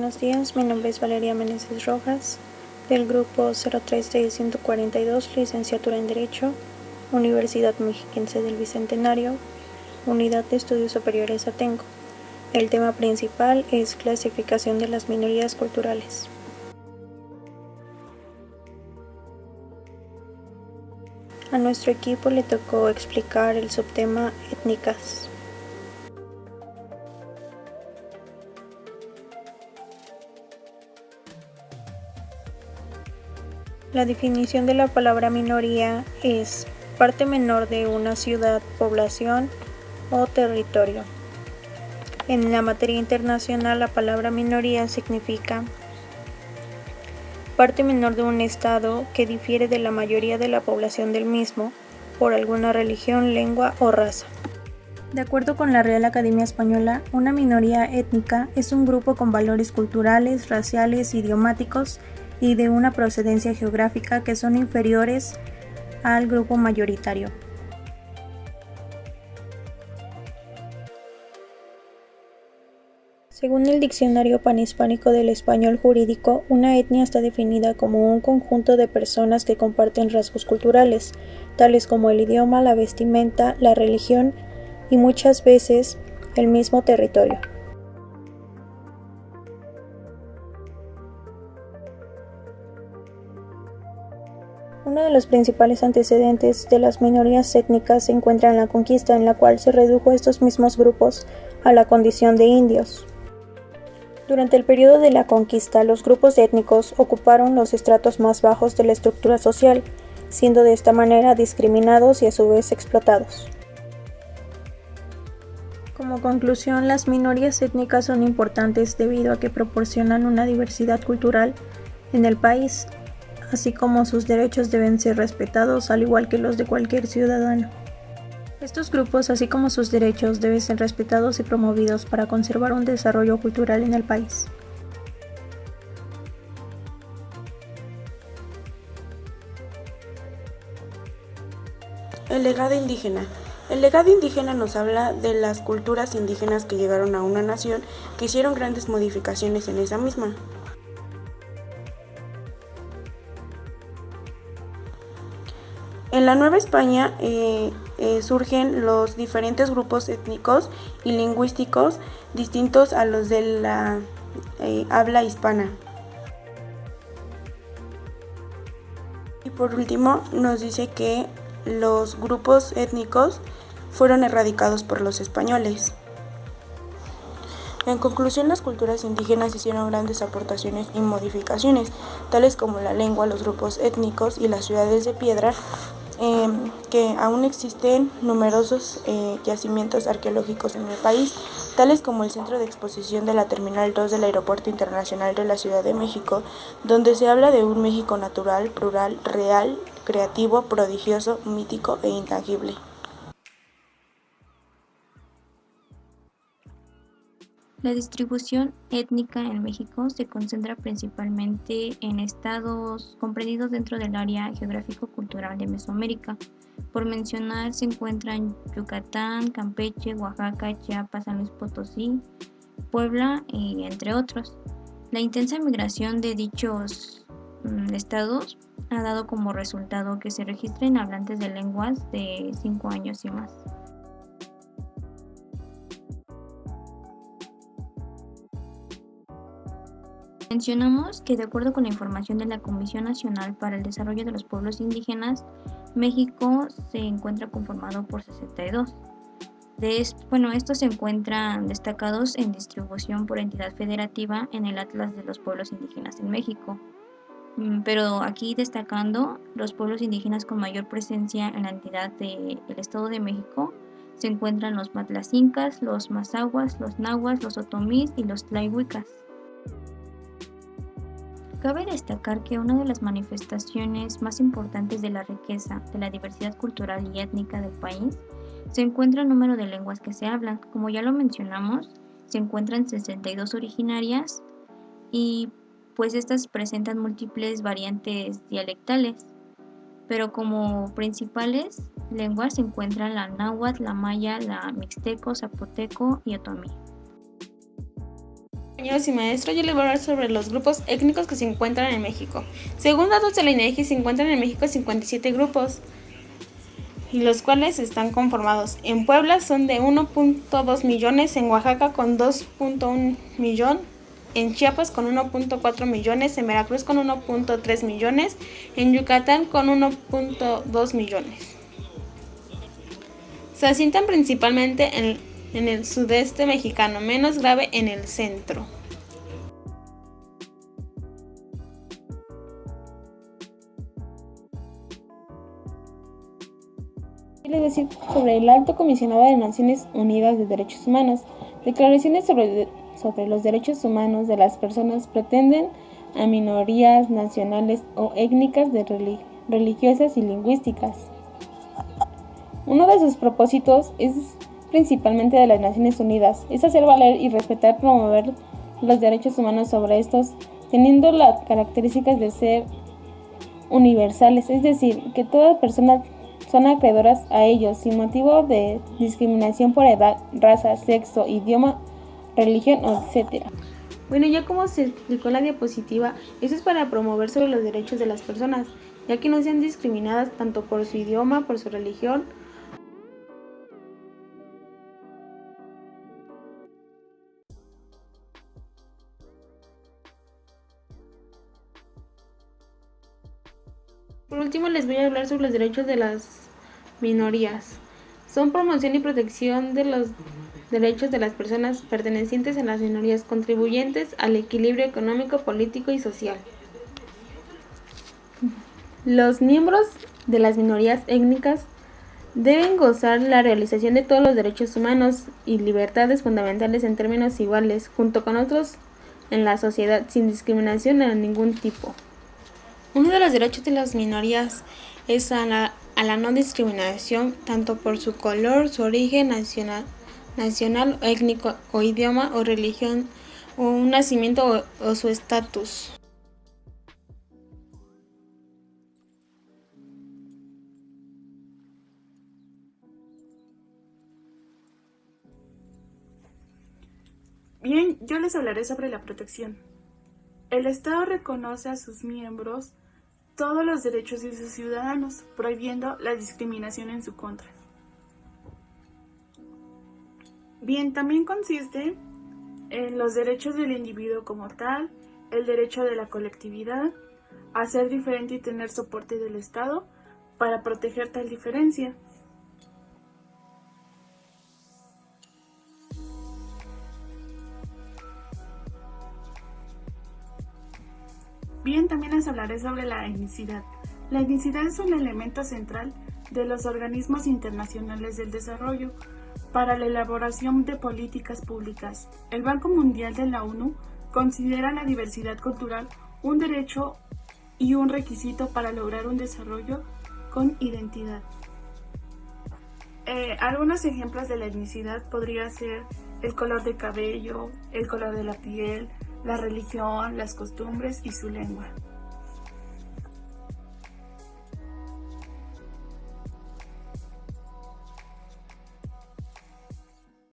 buenos días. Mi nombre es Valeria Meneses Rojas, del grupo 03D-142, licenciatura en Derecho, Universidad Mexiquense del Bicentenario, Unidad de Estudios Superiores Atenco. El tema principal es clasificación de las minorías culturales. A nuestro equipo le tocó explicar el subtema étnicas. La definición de la palabra minoría es parte menor de una ciudad, población o territorio. En la materia internacional, la palabra minoría significa parte menor de un estado que difiere de la mayoría de la población del mismo por alguna religión, lengua o raza. De acuerdo con la Real Academia Española, una minoría étnica es un grupo con valores culturales, raciales, idiomáticos y de una procedencia geográfica que son inferiores al grupo mayoritario. Según el Diccionario Panhispánico del Español Jurídico, una etnia está definida como un conjunto de personas que comparten rasgos culturales, tales como el idioma, la vestimenta, la religión y muchas veces el mismo territorio. Uno de los principales antecedentes de las minorías étnicas se encuentra en la conquista, en la cual se redujo a estos mismos grupos a la condición de indios. Durante el periodo de la conquista, los grupos étnicos ocuparon los estratos más bajos de la estructura social, siendo de esta manera discriminados y a su vez explotados. Como conclusión, las minorías étnicas son importantes debido a que proporcionan una diversidad cultural en el país, así como sus derechos deben ser respetados al igual que los de cualquier ciudadano. Estos grupos, así como sus derechos, deben ser respetados y promovidos para conservar un desarrollo cultural en el país. El legado indígena. El legado indígena nos habla de las culturas indígenas que llegaron a una nación que hicieron grandes modificaciones en esa misma. En la Nueva España surgen los diferentes grupos étnicos y lingüísticos distintos a los de la habla hispana. Y por último nos dice que los grupos étnicos fueron erradicados por los españoles. En conclusión, las culturas indígenas hicieron grandes aportaciones y modificaciones, tales como la lengua, los grupos étnicos y las ciudades de piedra, que aún existen numerosos yacimientos arqueológicos en el país, tales como el Centro de Exposición de la Terminal 2 del Aeropuerto Internacional de la Ciudad de México, donde se habla de un México natural, plural, real, creativo, prodigioso, mítico e intangible. La distribución étnica en México se concentra principalmente en estados comprendidos dentro del área geográfico-cultural de Mesoamérica. Por mencionar, se encuentran Yucatán, Campeche, Oaxaca, Chiapas, San Luis Potosí, Puebla y entre otros. La intensa migración de dichos estados ha dado como resultado que se registren hablantes de lenguas de 5 años y más. Mencionamos que de acuerdo con la información de la Comisión Nacional para el Desarrollo de los Pueblos Indígenas, México se encuentra conformado por 62. Estos se encuentran destacados en distribución por entidad federativa en el Atlas de los Pueblos Indígenas en México. Pero aquí destacando los pueblos indígenas con mayor presencia en la entidad del Estado de México se encuentran los matlacincas, los mazahuas, los nahuas, los otomís y los tlayhuicas. Cabe destacar que una de las manifestaciones más importantes de la riqueza, de la diversidad cultural y étnica del país, se encuentra el número de lenguas que se hablan. Como ya lo mencionamos, se encuentran 62 originarias y pues estas presentan múltiples variantes dialectales, pero como principales lenguas se encuentran la náhuatl, la maya, la mixteco, zapoteco y otomí. compañeros y maestros, yo les voy a hablar sobre los grupos étnicos que se encuentran en México. Según datos de la INEGI, se encuentran en México 57 grupos, y los cuales están conformados. En Puebla son de 1.2 millones, en Oaxaca con 2.1 millón, en Chiapas con 1.4 millones, en Veracruz con 1.3 millones, en Yucatán con 1.2 millones. Se asientan principalmente en el sudeste mexicano, menos grave en el centro. ¿Qué les decir sobre el Alto Comisionado de Naciones Unidas de Derechos Humanos? Declaraciones sobre los derechos humanos de las personas pretenden a minorías nacionales o étnicas, religiosas y lingüísticas. Uno de sus propósitos es principalmente de las Naciones Unidas, es hacer valer y respetar, promover los derechos humanos sobre estos, teniendo las características de ser universales, es decir, que todas personas son acreedoras a ellos sin motivo de discriminación por edad, raza, sexo, idioma, religión, etc. Bueno, ya como se explicó en la diapositiva, eso es para promover sobre los derechos de las personas, ya que no sean discriminadas tanto por su idioma, por su religión. Por último, les voy a hablar sobre los derechos de las minorías. Son promoción y protección de los derechos de las personas pertenecientes a las minorías, contribuyentes al equilibrio económico, político y social. Los miembros de las minorías étnicas deben gozar la realización de todos los derechos humanos y libertades fundamentales en términos iguales, junto con otros en la sociedad, sin discriminación de ningún tipo. Uno de los derechos de las minorías es a la no discriminación, tanto por su color, su origen nacional o étnico, o idioma, o religión, o un nacimiento o su estatus. Bien, yo les hablaré sobre la protección. El Estado reconoce a sus miembros todos los derechos de sus ciudadanos, prohibiendo la discriminación en su contra. Bien, también consiste en los derechos del individuo como tal, el derecho de la colectividad, a ser diferente y tener soporte del Estado para proteger tal diferencia. Bien, también les hablaré sobre la etnicidad. La etnicidad es un elemento central de los organismos internacionales del desarrollo para la elaboración de políticas públicas. El Banco Mundial de la ONU considera la diversidad cultural un derecho y un requisito para lograr un desarrollo con identidad. Algunos ejemplos de la etnicidad podría ser el color de cabello, el color de la piel, la religión, las costumbres y su lengua.